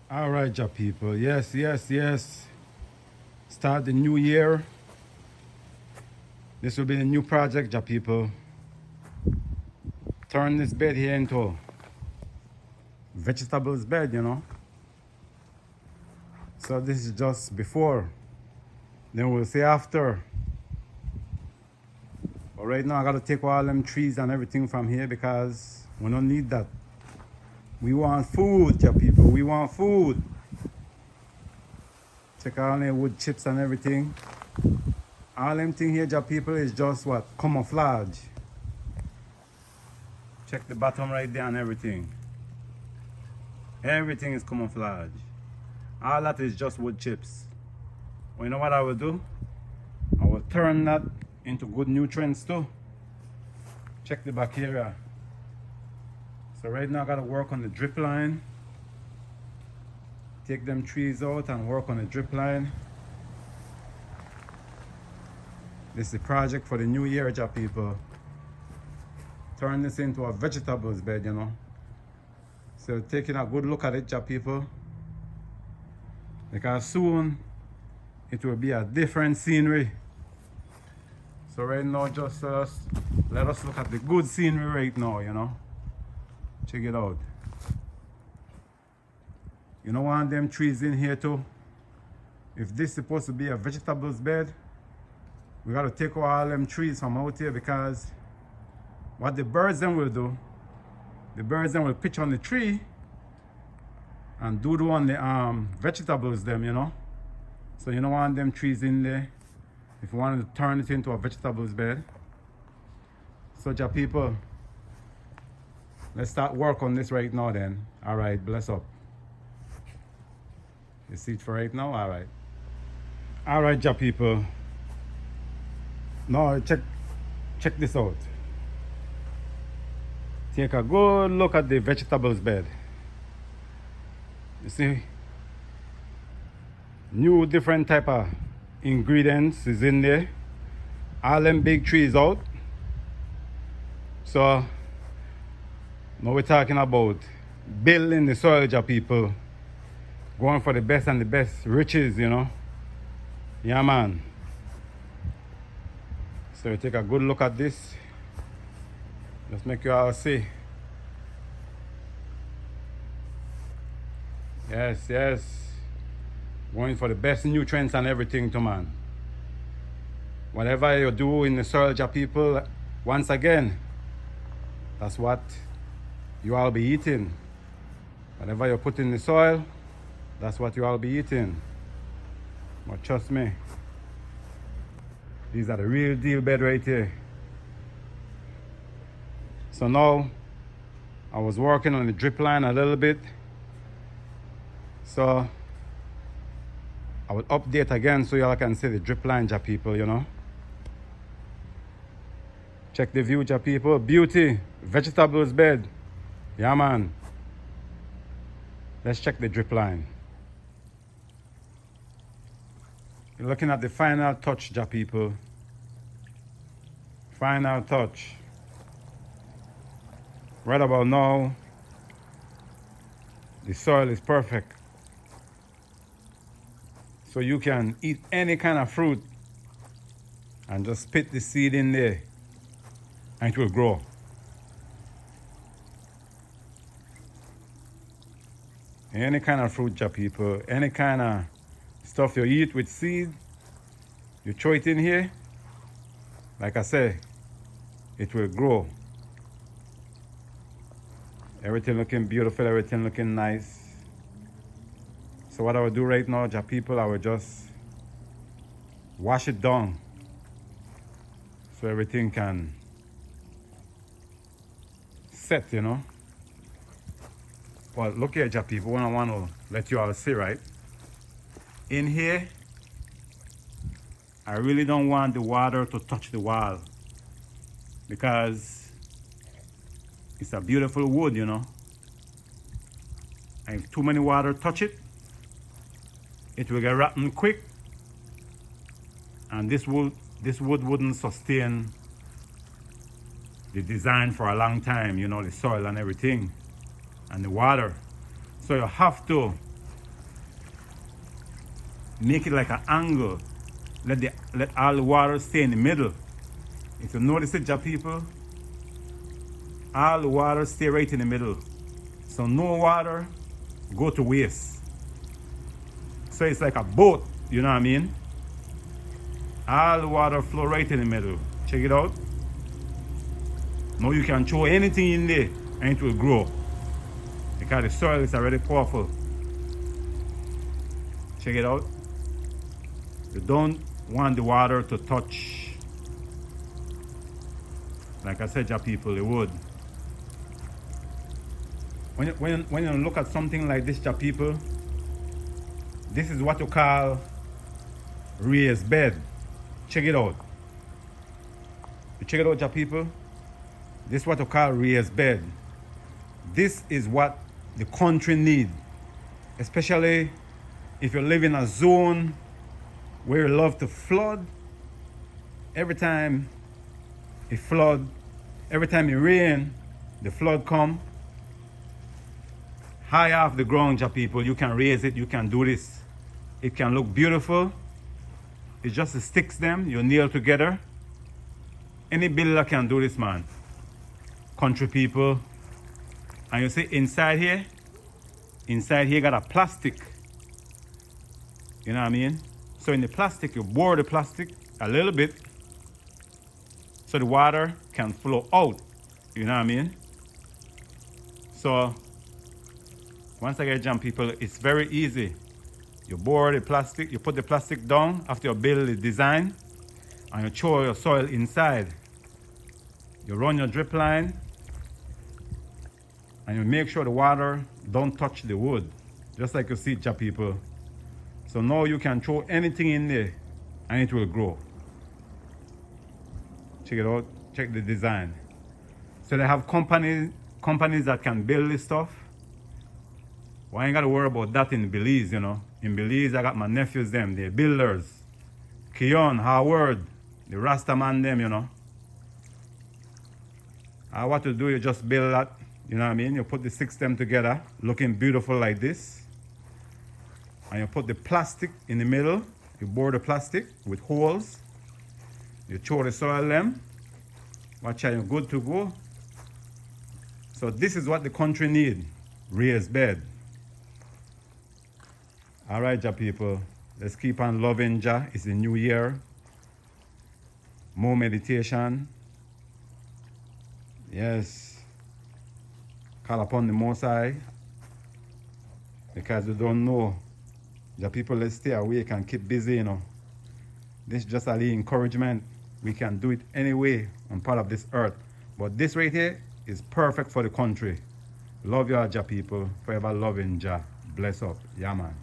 All right, ja people. Yes, yes, yes. Start the new year. This will be a new project, ja people. Turn this bed here into vegetables bed. So this is just before. Then we'll see after. But right now I gotta take all them trees and everything from here because we don't need that. We want food, ja people. We want food. Check out all the wood chips and everything. All them thing here, ja people, is just what? Camouflage. Check the bottom right there and everything. Everything is camouflage. All that is just wood chips. Well, you know what I will do? I will turn that into good nutrients too. Check the back area. So right now I gotta work on the drip line. Take them trees out and work on the drip line. This is the project for the new year, ja people. Turn this into a vegetables bed. So taking a good look at it, ja people. Because soon it will be a different scenery. So right now just let us look at the good scenery right now. Check it out. You know, one of them trees in here too. If this is supposed to be a vegetables bed, we gotta take all them trees from out here because what the birds then will do, the birds then will pitch on the tree and doodle on the vegetables them. So you don't want them trees in there if you wanted to turn it into a vegetables bed. So ja people, let's start work on this right now then. All right, bless up. You see it for right now? All right. All right, ja people. Now check this out. Take a good look at the vegetables bed. You see, new different type of ingredients is in there. All them big trees out. So now we're talking about building the soil, ja people. Going for the best and the best riches. Yeah, man. So we take a good look at this. Let's make you all see. Yes, yes. Going for the best nutrients and everything too, man. Whatever you do in the soil, ja people, once again, that's what you all be eating. Whatever you put in the soil, that's what you all be eating. But trust me, these are the real deal bed right here. So now, I was working on the drip line a little bit. So, I will update again so y'all can see the drip line, ja people. Check the view, ja people. Beauty, vegetables bed. Yeah, man. Let's check the drip line. You're looking at the final touch, ja people. Final touch. Right about now, the soil is perfect. So you can eat any kind of fruit and just spit the seed in there and it will grow. Any kind of fruit, ja people, any kind of stuff you eat with seed, you throw it in here, like I say, it will grow. Everything looking beautiful, everything looking nice. So what I will do right now, ja people, I will just wash it down so everything can set. Well, look here, ja people, what I want to let you all see, right? In here, I really don't want the water to touch the wall because it's a beautiful wood. And if too many water touch it, it will get rotten quick, and this wood wouldn't sustain the design for a long time, the soil and everything and the water. So you have to Make it like an angle. Let all the water stay in the middle. If you notice it, Jah people, all the water stay right in the middle. So no water go to waste. So it's like a boat, you know what I mean? All the water flow right in the middle. Check it out. Now you can throw anything in there and it will grow. Because the soil is already powerful. Check it out. You don't want the water to touch. Like I said, Jah people, it would. When you look at something like this, Jah people, this is what you call raised bed. Check it out. You check it out, Jah people. This is what you call raised bed. This is what the country need, especially if you live in a zone where you love to flood. Every time it flood, every time it rain, the flood come. High off the ground, Jah people, you can raise it, you can do this. It can look beautiful. It's just the sticks them, you nail together. Any builder can do this, man. Country people. And you see inside here got a plastic. You know what I mean? So in the plastic, you bore the plastic a little bit so the water can flow out. You know what I mean? So once again, Jah people, it's very easy. You bore the plastic, you put the plastic down after you build the design, and you throw your soil inside. You run your drip line, and you make sure the water don't touch the wood, just like you see, Jah people. So now you can throw anything in there, and it will grow. Check it out, check the design. So they have companies that can build this stuff. Well, I ain't got to worry about that in Belize, you know. In Belize, I got my nephews, them, they're builders. Keon, Howard, the Rasta man, them, you know. What to do, you just build that, you know what I mean? You put the six them together, looking beautiful like this. And you put the plastic in the middle. You bore the plastic with holes. You throw the soil them. Watch out, you're good to go. So this is what the country need, raised bed. All right, Jah people, let's keep on loving Jah. It's the new year. More meditation. Yes. Call upon the Most High. Because we don't know. Jah people, let's stay awake and keep busy, you know. This is just a little encouragement. We can do it anyway on part of this earth. But this right here is perfect for the country. Love you all, Jah people. Forever loving Jah. Bless up. Yeah, man.